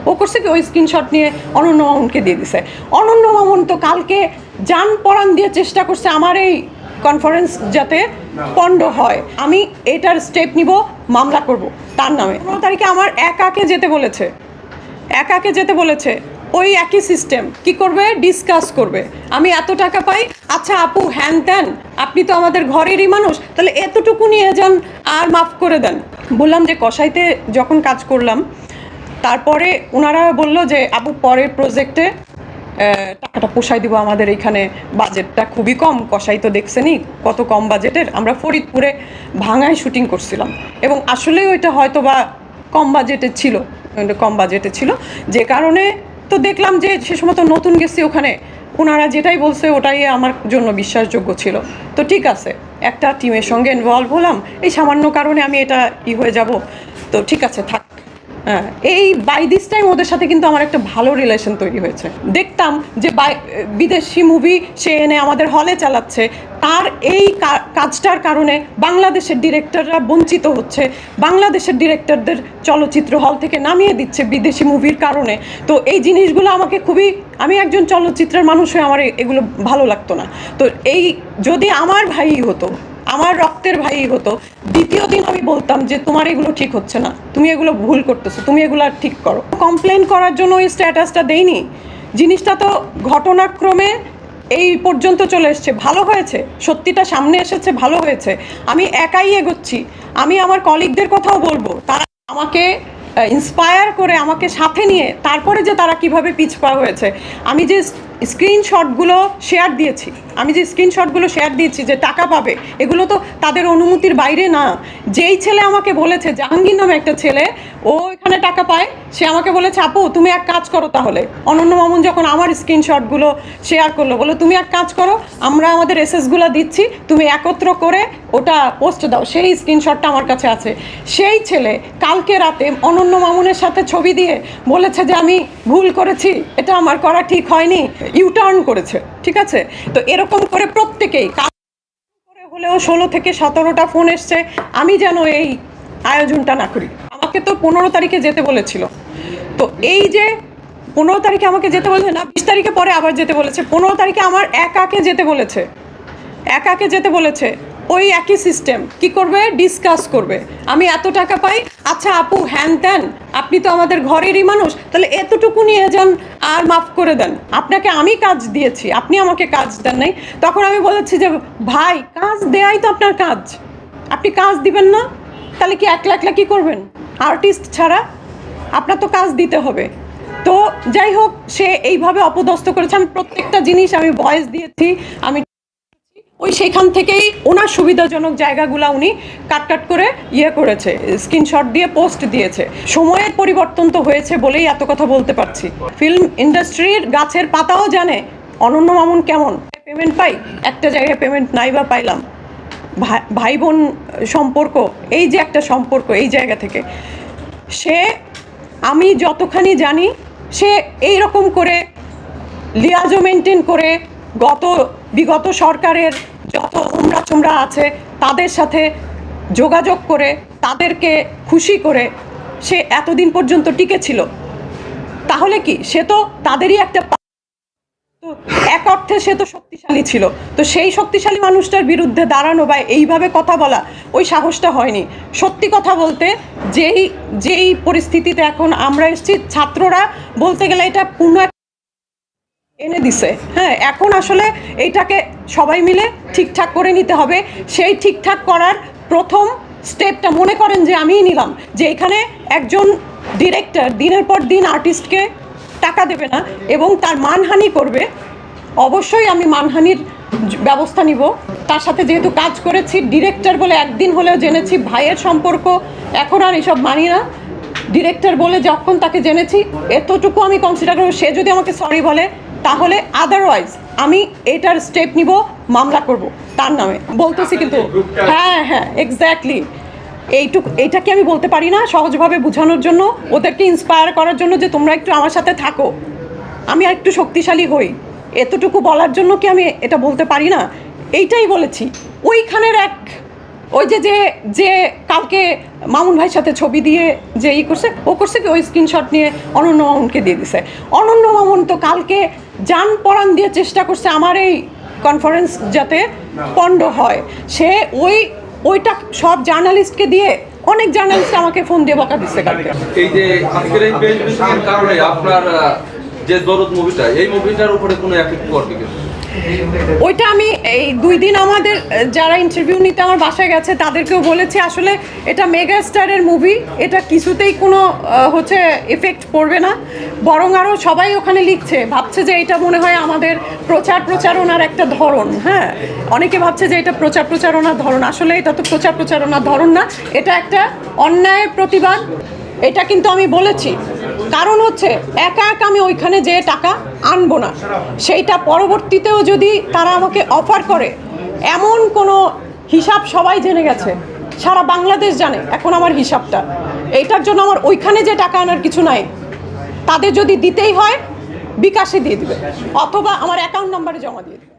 ও করছে কি ওই স্ক্রিনশট নিয়ে অনন্য মামুনকে দিয়ে দিছে। অনন্য মামুন তো কালকে জান পরাণ দিয়ে চেষ্টা করছে আমার এই কনফারেন্স যাতে পণ্ড হয়। আমি এটার স্টেপ নিব, মামলা করব তার নামে। 15 তারিখে আমার একাকে যেতে বলেছে, একাকে যেতে বলেছে। ওই একই সিস্টেম কি করবে, ডিসকাস করবে। আমি এত টাকা পাই, আচ্ছা আপু হ্যান ত্যান, আপনি তো আমাদের ঘরেরই মানুষ, তাহলে এতটুকু নিয়ে যান আর মাফ করে দেন। বললাম যে কসাইতে যখন কাজ করলাম তারপরে ওনারা বলল যে আপু পরের প্রজেক্টে টাকাটা পোষাই দিব, আমাদের এইখানে বাজেটটা খুবই কম, কসাই তো দেখছেনই কত কম বাজেটের। আমরা ফরিদপুরে ভাঙায় শুটিং করছিলাম এবং আসলেই ওইটা হয়তো বা কম বাজেটের ছিল, কম বাজেটে ছিল, যে কারণে তো দেখলাম যে সে সময় তো নতুন গেছি ওখানে, ওনারা যেটাই বলছে ওটাই আমার জন্য বিশ্বাসযোগ্য ছিল। তো ঠিক আছে, একটা টিমের সঙ্গে ইনভলভ হলাম, এই সামান্য কারণে আমি এটা হয়ে যাব, তো ঠিক আছে থাক। হ্যাঁ, এই বাই দিস টাইম ওদের সাথে কিন্তু আমার একটা ভালো রিলেশন তৈরি হয়েছে। দেখতাম যে বিদেশি মুভি সে এনে আমাদের হলে চালাচ্ছে, তার এই কাজটার কারণে বাংলাদেশের ডিরেক্টররা বঞ্চিত হচ্ছে, বাংলাদেশের ডিরেক্টরদের চলচ্চিত্র হল থেকে নামিয়ে দিচ্ছে বিদেশি মুভির কারণে। তো এই জিনিসগুলো আমাকে খুবই, আমি একজন চলচ্চিত্রের মানুষ হয়ে আমার এগুলো ভালো লাগতো না। তো এই যদি আমার ভাই হতো, আমার রক্তের ভাই হতো, দ্বিতীয় দিন আমি বলতাম যে তোমার এগুলো ঠিক হচ্ছে না, তুমি এগুলো ভুল করতেছো, তুমি এগুলো ঠিক করো। কমপ্লেন করার জন্য ওই স্ট্যাটাসটা দেইনি, জিনিসটা তো ঘটনাক্রমে এই পর্যন্ত চলে এসছে, ভালো হয়েছে, সত্যিটা সামনে এসেছে, ভালো হয়েছে। আমি একাই এগোচ্ছি, আমি আমার কলিগদের কথাও বলবো, তারা আমাকে ইন্সপায়ার করে আমাকে সাথে নিয়ে তারপরে যে তারা কিভাবে পিছপা হয়েছে। আমি যে স্ক্রিনশটগুলো শেয়ার দিয়েছি, যে টাকা পাবে, এগুলো তো তাদের অনুমতির বাইরে না। যেই ছেলে আমাকে বলেছে, জাহাঙ্গীর নামে একটা ছেলে, ও এখানে টাকা পায়, সে আমাকে বলেছে আপু তুমি এক কাজ করো, তাহলে অনন্য মামুন যখন আমার স্ক্রিনশটগুলো শেয়ার করলো, বলো তুমি এক কাজ করো, আমরা আমাদের এসএসগুলো দিচ্ছি, তুমি একত্র করে ওটা পোস্ট দাও। সেই স্ক্রিনশটটা আমার কাছে আছে। সেই ছেলে কালকে রাতে অনন্য মামুনের সাথে ছবি দিয়ে বলেছে যে আমি ভুল করেছি, এটা আমার করা ঠিক হয়নি, ইউটার্ন করেছে। ঠিক আছে, তো এরকম করে প্রত্যেকেই হলেও 16 থেকে 17টা ফোন এসছে আমি যেন এই আয়োজনটা না করি। আমাকে তো 15 তারিখে যেতে বলেছিল, তো এই যে 15 তারিখে আমাকে যেতে বলেছে না, 20 তারিখে পরে আবার যেতে বলেছে, 15 তারিখে আমার একাকে যেতে বলেছে। ওই একই সিস্টেম কি করবে, ডিসকাস করবে। আমি এত টাকা পাই, আচ্ছা আপু হ্যান ত্যান, আপনি তো আমাদের ঘরেরই মানুষ, তাহলে এতটুকু নিয়ে যান আর মাফ করে দেন। আপনাকে আমি কাজ দিয়েছি, আপনি আমাকে কাজ দেন নাই। তখন আমি বলেছি যে ভাই কাজ দেয়াই তো আপনার কাজ, আপনি কাজ দিবেন না, তাহলে কি একলা একলা কি করবেন? আর্টিস্ট ছাড়া আপনার তো কাজ দিতে হবে। তো যাই হোক, সে এইভাবে অপদস্থ করেছে। আমি প্রত্যেকটা জিনিস আমি ভয়েস দিয়েছি, আমি ওই সেখান থেকেই ওনার সুবিধাজনক জায়গাগুলো উনি কাট করে করেছে, স্ক্রিনশট দিয়ে পোস্ট দিয়েছে। সময়ের পরিবর্তন তো হয়েছে বলেই এত কথা বলতে পারছি। ফিল্ম ইন্ডাস্ট্রির গাছের পাতাও জানে অনন্য মামুন কেমন পেমেন্ট পাই, একটা জায়গায় পেমেন্ট নাই বা পাইলাম, ভাই বোন সম্পর্ক, এই যে একটা সম্পর্ক, এই জায়গা থেকে সে, আমি যতখানি জানি, সে এই রকম করে লিয়াজো মেনটেন করে বিগত সরকারের যত উমরা চুমরা আছে তাদের সাথে যোগাযোগ করে তাদেরকে খুশি করে সে এতদিন পর্যন্ত টিকেছিল। তাহলে কি সে তো তাদেরই একটা, এক অর্থে সে তো শক্তিশালী ছিল। তো সেই শক্তিশালী মানুষটার বিরুদ্ধে দাঁড়ানো বা এইভাবে কথা বলা, ওই সাহসটা হয়নি। সত্যি কথা বলতে, যেই পরিস্থিতিতে এখন আমরা এসেছি, ছাত্ররা বলতে গেলে এটা পূর্ণ এনে দিছে। হ্যাঁ, এখন আসলে এইটাকে সবাই মিলে ঠিকঠাক করে নিতে হবে। সেই ঠিকঠাক করার প্রথম স্টেপটা মনে করেন যে আমিই নিলাম, যে এখানে একজন ডিরেক্টর দিনের পর দিন আর্টিস্টকে টাকা দেবে না এবং তার মানহানি করবে। অবশ্যই আমি মানহানির ব্যবস্থা নিব। তার সাথে যেহেতু কাজ করেছি, ডিরেক্টর বলে একদিন হলেও জেনেছি, ভাইয়ের সম্পর্ক এখন আর এসব মানি না। ডিরেক্টর বলে যখন তাকে জেনেছি, এতটুকু আমি কনসিডার করব। সে যদি আমাকে সরি বলে, তাহলে আদারওয়াইজ আমি এটার স্টেপ নিব, মামলা করব তার নামে। বলতেছি কিন্তু, হ্যাঁ এক্স্যাক্টলি এইটাকে আমি বলতে পারি না সহজভাবে বোঝানোর জন্য, ওদেরকে ইন্সপায়ার করার জন্য যে তোমরা একটু আমার সাথে থাকো, আমি আর একটু শক্তিশালী হই, এতটুকু বলার জন্য কি আমি এটা বলতে পারি না? এইটাই বলেছি। ওই যে যে যে কালকে মামুন ভাইয়ের সাথে ছবি দিয়ে যে করছে ও করছে কি ওই স্ক্রিনশট নিয়ে অনন্য মামুনকে দিয়ে দিছে। অনন্য মামুন তো কালকে জান পরাণ দিয়ে চেষ্টা করছে আমার এই কনফারেন্স যাতে পণ্ড হয়। সে ওইটা সব জার্নালিস্টকে দিয়ে অনেক জার্নালিস্ট আমাকে ফোন দিয়ে বকা দিচ্ছে কালকে। এই যে আজকের এই প্রেস মিটিংয়ের কারণে আপনার যে দরদ মুভিটা, এই মুভিটার উপরে কোনো এফেক্ট করবে কিনা? ওইটা আমি এই 2 দিন আমাদের যারা ইন্টারভিউ নিতে আমার বাসায় গেছে তাদেরকেও বলেছি, আসলে এটা মেগা স্টারের মুভি, এটা কিছুতেই কোনো হচ্ছে এফেক্ট পড়বে না। বরং আরও সবাই ওখানে লিখছে, ভাবছে যে এটা মনে হয় আমাদের প্রচারণার একটা ধরন। হ্যাঁ, অনেকে ভাবছে যে এটা প্রচারণার ধরন, আসলে এটা তো প্রচারণার ধরন না, এটা একটা অন্যায়ের প্রতিবাদ। এটা কিন্তু আমি বলেছি, কারণ হচ্ছে একা একা আমি ওইখানে যে টাকা আনবো না, সেইটা পরবর্তীতেও যদি তারা আমাকে অফার করে, এমন কোনো হিসাব সবাই জেনে গেছে, সারা বাংলাদেশ জানে এখন আমার হিসাবটা। এইটার জন্য আমার ওইখানে যে টাকা আনার কিছু নাই, তাদের যদি দিতেই হয় বিকাশে দিয়ে দিবে অথবা আমার অ্যাকাউন্ট নাম্বারে জমা দিয়ে দিবে।